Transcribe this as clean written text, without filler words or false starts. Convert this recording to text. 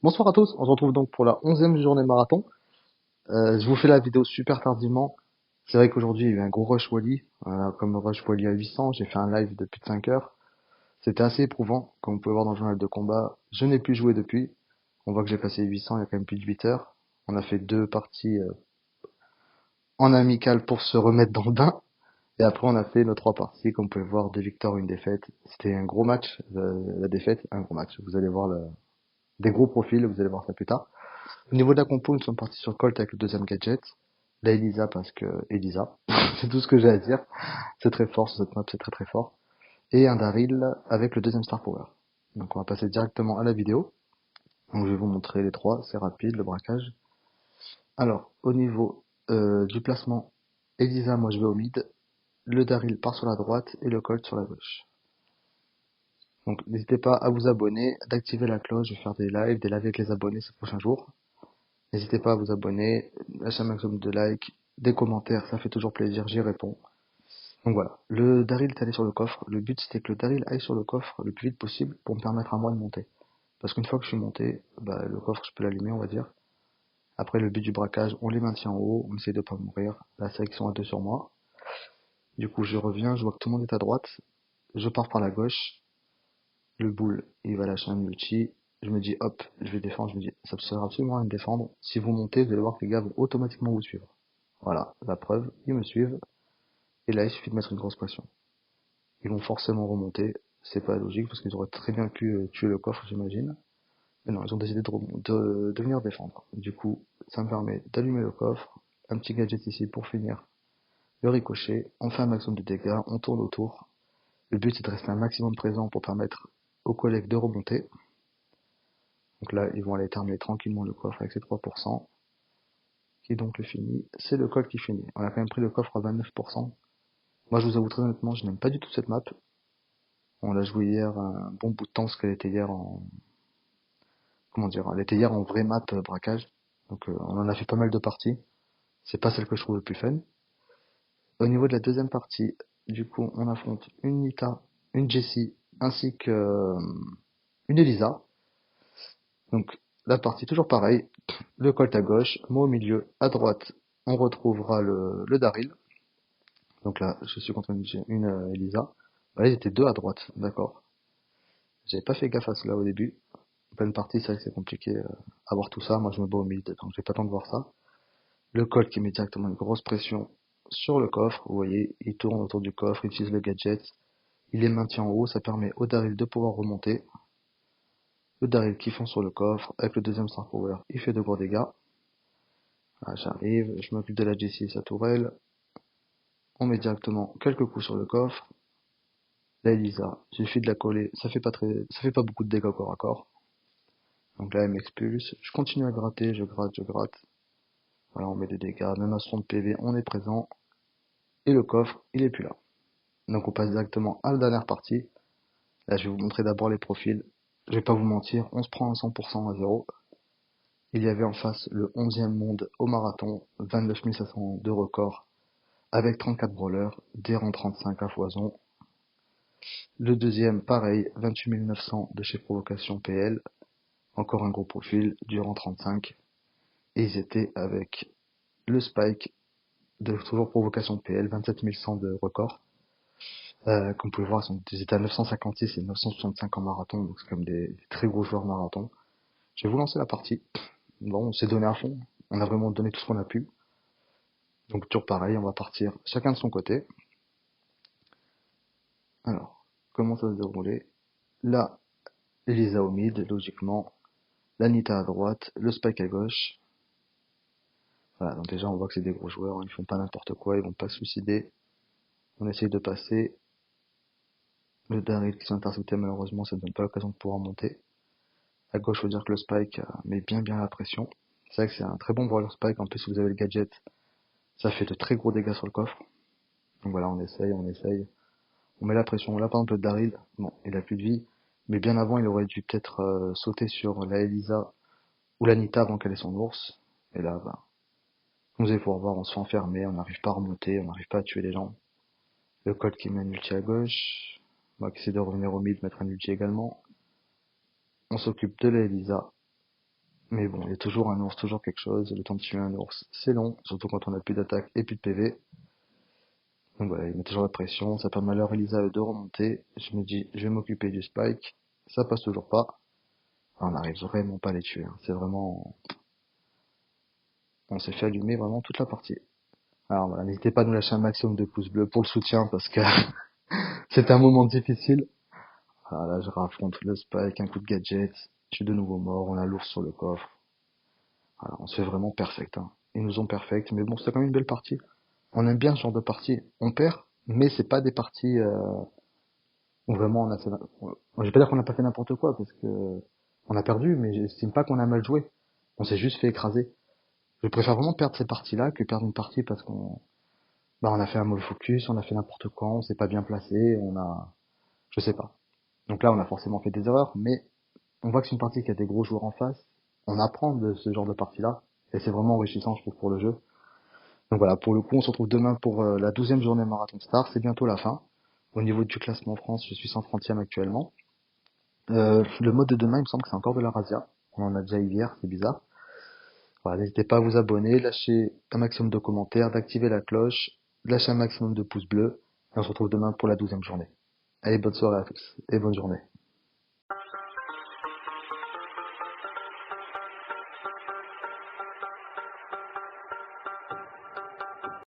Bonsoir à tous, on se retrouve donc pour la 11e journée marathon. Je vous fais la vidéo super tardivement. C'est vrai qu'aujourd'hui il y a eu un gros rush Wally, comme rush Wally à 800, j'ai fait un live de plus de 5 heures. C'était assez éprouvant, comme vous pouvez voir dans le journal de combat. Je n'ai plus joué depuis. On voit que j'ai passé 800 il y a quand même plus de 8 heures. On a fait deux parties en amical pour se remettre dans le bain. Et après on a fait nos trois parties, comme vous pouvez voir, deux victoires, une défaite. C'était un gros match, la défaite, un gros match. Vous allez voir des gros profils, vous allez voir ça plus tard. Au niveau de la compo, nous sommes partis sur Colt avec le deuxième gadget. La Elisa parce que Elisa. C'est tout ce que j'ai à dire. C'est très fort sur cette map, c'est très très fort. Et un Daryl avec le deuxième Star Power. Donc on va passer directement à la vidéo. Donc je vais vous montrer les trois, c'est rapide, le braquage. Alors, au niveau du placement, Elisa, moi je vais au mid. Le Daryl part sur la droite et le Colt sur la gauche. Donc n'hésitez pas à vous abonner, d'activer la cloche, je vais faire des lives avec les abonnés ces prochains jours. N'hésitez pas à vous abonner, lâcher un maximum de likes, des commentaires, ça fait toujours plaisir, j'y réponds. Donc voilà, le Daryl est allé sur le coffre. Le but c'était que le Daryl aille sur le coffre le plus vite possible pour me permettre à moi de monter. Parce qu'une fois que je suis monté, bah, le coffre je peux l'allumer on va dire. Après le but du braquage, on les maintient en haut, on essaie de pas mourir. Là c'est vrai qu'ils sont à deux sur moi. Du coup je reviens, je vois que tout le monde est à droite. Je pars par la gauche. Le boule, il va lâcher un multi. Je me dis hop, je vais défendre, je me dis ça sert absolument à rien de défendre. Si vous montez, vous allez voir que les gars vont automatiquement vous suivre. Voilà, la preuve, ils me suivent, et là il suffit de mettre une grosse pression. Ils vont forcément remonter, c'est pas logique parce qu'ils auraient très bien pu tuer le coffre j'imagine. Mais non, ils ont décidé de venir défendre. Du coup, ça me permet d'allumer le coffre, un petit gadget ici pour finir le ricochet, on fait un maximum de dégâts, on tourne autour. Le but c'est de rester un maximum présent pour permettre aux collègues de remonter. Donc là, ils vont aller terminer tranquillement le coffre avec ses 3%, qui est donc le fini. C'est le col qui finit. On a quand même pris le coffre à 29%. Moi, je vous avoue très honnêtement, je n'aime pas du tout cette map. On l'a joué hier un bon bout de temps, parce qu'elle était hier en... Comment dire? Elle était hier en vraie map braquage. Donc on en a fait pas mal de parties. C'est pas celle que je trouve le plus fun. Au niveau de la deuxième partie, du coup, on affronte une Nita, une Jessie, ainsi que une Elisa. Donc la partie toujours pareil. Le Colt à gauche, moi au milieu, à droite, on retrouvera le Daryl. Donc là, je suis contre une Elisa. Bah, ils étaient deux à droite, d'accord. J'avais pas fait gaffe à cela au début. En pleine partie, c'est vrai que c'est compliqué à voir tout ça. Moi, je me bats au mid, donc j'ai pas le temps de voir ça. Le Colt qui met directement une grosse pression sur le coffre. Vous voyez, il tourne autour du coffre, il utilise le gadget. Il les maintient en haut, ça permet au Daryl de pouvoir remonter. Le Daryl qui fonce sur le coffre, avec le deuxième Star Power, il fait de gros dégâts. Voilà, j'arrive, je m'occupe de la Jessie et sa tourelle. On met directement quelques coups sur le coffre. La Elisa, il suffit de la coller, ça fait pas beaucoup de dégâts corps à corps. Donc là, elle m'expulse. Je continue à gratter, je gratte, je gratte. Voilà, on met des dégâts, même à 60 PV, on est présent. Et le coffre, il est plus là. Donc on passe directement à la dernière partie. Là, je vais vous montrer d'abord les profils. Je vais pas vous mentir, on se prend à 100% à zéro. Il y avait en face le 11e monde au marathon, 29 500 de record, avec 34 brawlers, des rangs 35 à foison. Le deuxième, pareil, 28 900 de chez Provocation PL, encore un gros profil, du rang 35. Et ils étaient avec le Spike de toujours Provocation PL, 27 100 de record. Comme vous pouvez voir, ils étaient à 956 et 965 en marathon, donc c'est comme des très gros joueurs marathon. Je vais vous lancer la partie. Bon, on s'est donné à fond, on a vraiment donné tout ce qu'on a pu. Donc toujours pareil, on va partir chacun de son côté. Alors, comment ça va se dérouler? Là, Elisa au mid, logiquement. L'Anita à droite, le Spike à gauche. Voilà, donc déjà on voit que c'est des gros joueurs, ils font pas n'importe quoi, ils vont pas se suicider. On essaye de passer. Le Daryl qui s'est intercepté, malheureusement, ça ne donne pas l'occasion de pouvoir monter. À gauche, faut dire que le Spike met bien la pression. C'est vrai que c'est un très bon brawler Spike, en plus si vous avez le gadget, ça fait de très gros dégâts sur le coffre. Donc voilà, on essaye, on met la pression. Là par exemple le Daryl, bon, il a plus de vie, mais bien avant il aurait dû peut-être sauter sur la Elisa ou la Nita avant qu'elle ait son ours. Et là, bah, comme vous allez pouvoir voir, on se fait enfermer, on n'arrive pas à remonter, on n'arrive pas à tuer les gens. Le Colt qui met un ulti à gauche, moi qui essaie de revenir au mid, mettre un ulti également. On s'occupe de la Elisa. Mais bon, il y a toujours un ours, toujours quelque chose. Le temps de tuer un ours, c'est long, surtout quand on a plus d'attaque et plus de PV. Donc voilà, il met toujours la pression. Ça permet à leur Elisa de remonter. Je me dis, je vais m'occuper du spike. Ça passe toujours pas. On n'arrive vraiment pas à les tuer, hein. C'est vraiment, on s'est fait allumer vraiment toute la partie. Alors voilà, n'hésitez pas à nous lâcher un maximum de pouces bleus pour le soutien parce que c'est un moment difficile. Voilà, je raffronte le spike, un coup de gadget. Je suis de nouveau mort. On a l'ours sur le coffre. Voilà, on se fait vraiment perfect, hein. Ils nous ont perfect, mais bon, c'est quand même une belle partie. On aime bien ce genre de partie. On perd, mais c'est pas des parties où vraiment on a fait. Je vais pas dire qu'on n'a pas fait n'importe quoi parce que on a perdu, mais j'estime pas qu'on a mal joué. On s'est juste fait écraser. Je préfère vraiment perdre ces parties-là que perdre une partie parce on a fait un mauvais focus, on a fait n'importe quoi, on s'est pas bien placé, je sais pas. Donc là, on a forcément fait des erreurs, mais on voit que c'est une partie qui a des gros joueurs en face. On apprend de ce genre de partie-là et c'est vraiment enrichissant, je trouve, pour le jeu. Donc voilà, pour le coup, on se retrouve demain pour la 12e journée Marathon Star. C'est bientôt la fin. Au niveau du classement France, je suis 130e actuellement. Le mode de demain, il me semble que c'est encore de la razzia. On en a déjà eu hier, c'est bizarre. Voilà, n'hésitez pas à vous abonner, lâcher un maximum de commentaires, d'activer la cloche, lâcher un maximum de pouces bleus. Et on se retrouve demain pour la 12e journée. Allez, bonne soirée à tous et bonne journée.